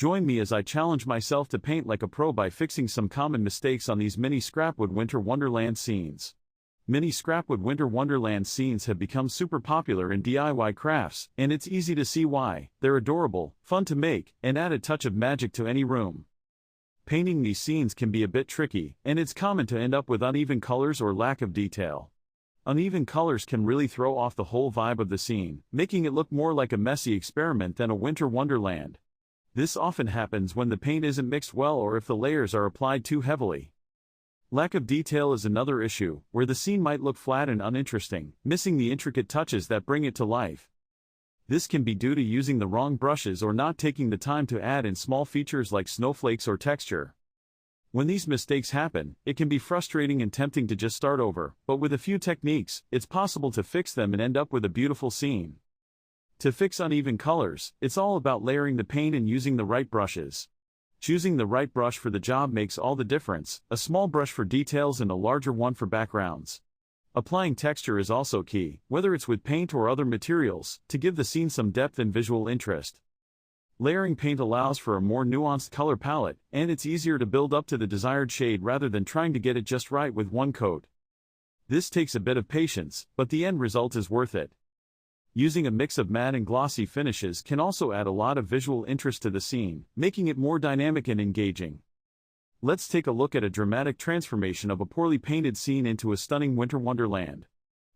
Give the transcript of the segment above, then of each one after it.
Join me as I challenge myself to paint like a pro by fixing some common mistakes on these mini scrapwood winter wonderland scenes. Mini scrapwood winter wonderland scenes have become super popular in DIY crafts, and it's easy to see why. They're adorable, fun to make, and add a touch of magic to any room. Painting these scenes can be a bit tricky, and it's common to end up with uneven colors or lack of detail. Uneven colors can really throw off the whole vibe of the scene, making it look more like a messy experiment than a winter wonderland. This often happens when the paint isn't mixed well or if the layers are applied too heavily. Lack of detail is another issue, where the scene might look flat and uninteresting, missing the intricate touches that bring it to life. This can be due to using the wrong brushes or not taking the time to add in small features like snowflakes or texture. When these mistakes happen, it can be frustrating and tempting to just start over, but with a few techniques, it's possible to fix them and end up with a beautiful scene. To fix uneven colors, it's all about layering the paint and using the right brushes. Choosing the right brush for the job makes all the difference, a small brush for details and a larger one for backgrounds. Applying texture is also key, whether it's with paint or other materials, to give the scene some depth and visual interest. Layering paint allows for a more nuanced color palette, and it's easier to build up to the desired shade rather than trying to get it just right with one coat. This takes a bit of patience, but the end result is worth it. Using a mix of matte and glossy finishes can also add a lot of visual interest to the scene, making it more dynamic and engaging. Let's take a look at a dramatic transformation of a poorly painted scene into a stunning winter wonderland.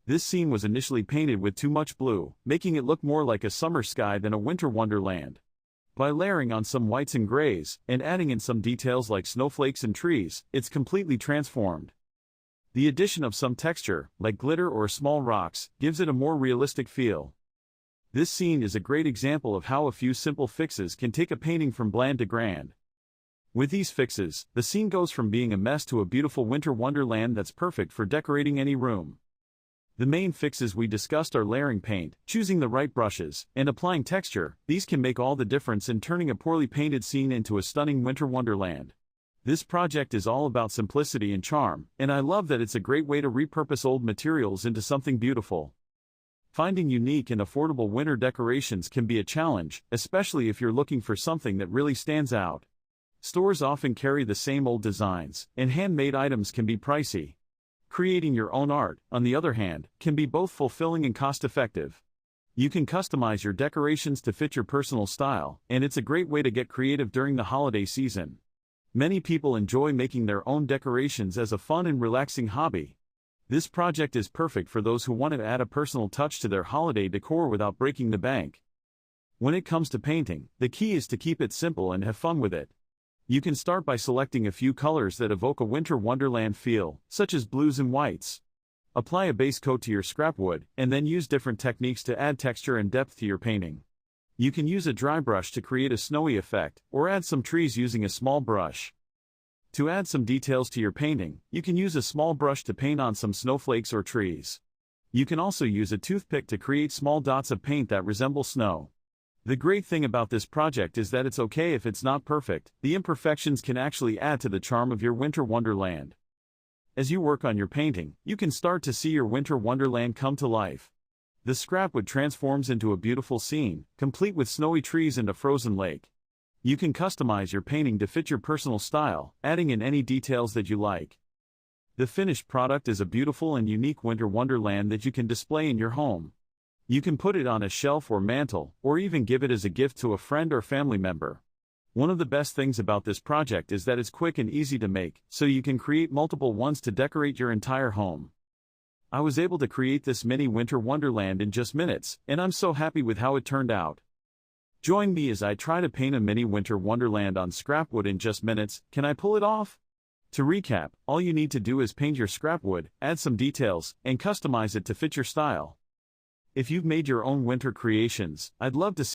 This scene was initially painted with too much blue, making it look more like a summer sky than a winter wonderland. By layering on some whites and grays, and adding in some details like snowflakes and trees, it's completely transformed. The addition of some texture, like glitter or small rocks, gives it a more realistic feel. This scene is a great example of how a few simple fixes can take a painting from bland to grand. With these fixes, the scene goes from being a mess to a beautiful winter wonderland that's perfect for decorating any room. The main fixes we discussed are layering paint, choosing the right brushes, and applying texture. These can make all the difference in turning a poorly painted scene into a stunning winter wonderland. This project is all about simplicity and charm, and I love that it's a great way to repurpose old materials into something beautiful. Finding unique and affordable winter decorations can be a challenge, especially if you're looking for something that really stands out. Stores often carry the same old designs, and handmade items can be pricey. Creating your own art, on the other hand, can be both fulfilling and cost-effective. You can customize your decorations to fit your personal style, and it's a great way to get creative during the holiday season. Many people enjoy making their own decorations as a fun and relaxing hobby. This project is perfect for those who want to add a personal touch to their holiday decor without breaking the bank. When it comes to painting, the key is to keep it simple and have fun with it. You can start by selecting a few colors that evoke a winter wonderland feel, such as blues and whites. Apply a base coat to your scrapwood, and then use different techniques to add texture and depth to your painting. You can use a dry brush to create a snowy effect, or add some trees using a small brush. To add some details to your painting, you can use a small brush to paint on some snowflakes or trees. You can also use a toothpick to create small dots of paint that resemble snow. The great thing about this project is that it's okay if it's not perfect. The imperfections can actually add to the charm of your winter wonderland. As you work on your painting, you can start to see your winter wonderland come to life. The scrapwood transforms into a beautiful scene, complete with snowy trees and a frozen lake. You can customize your painting to fit your personal style, adding in any details that you like. The finished product is a beautiful and unique winter wonderland that you can display in your home. You can put it on a shelf or mantle, or even give it as a gift to a friend or family member. One of the best things about this project is that it's quick and easy to make, so you can create multiple ones to decorate your entire home. I was able to create this mini winter wonderland in just minutes, and I'm so happy with how it turned out. Join me as I try to paint a mini winter wonderland on scrapwood in just minutes. Can I pull it off? To recap, all you need to do is paint your scrapwood, add some details, and customize it to fit your style. If you've made your own winter creations, I'd love to see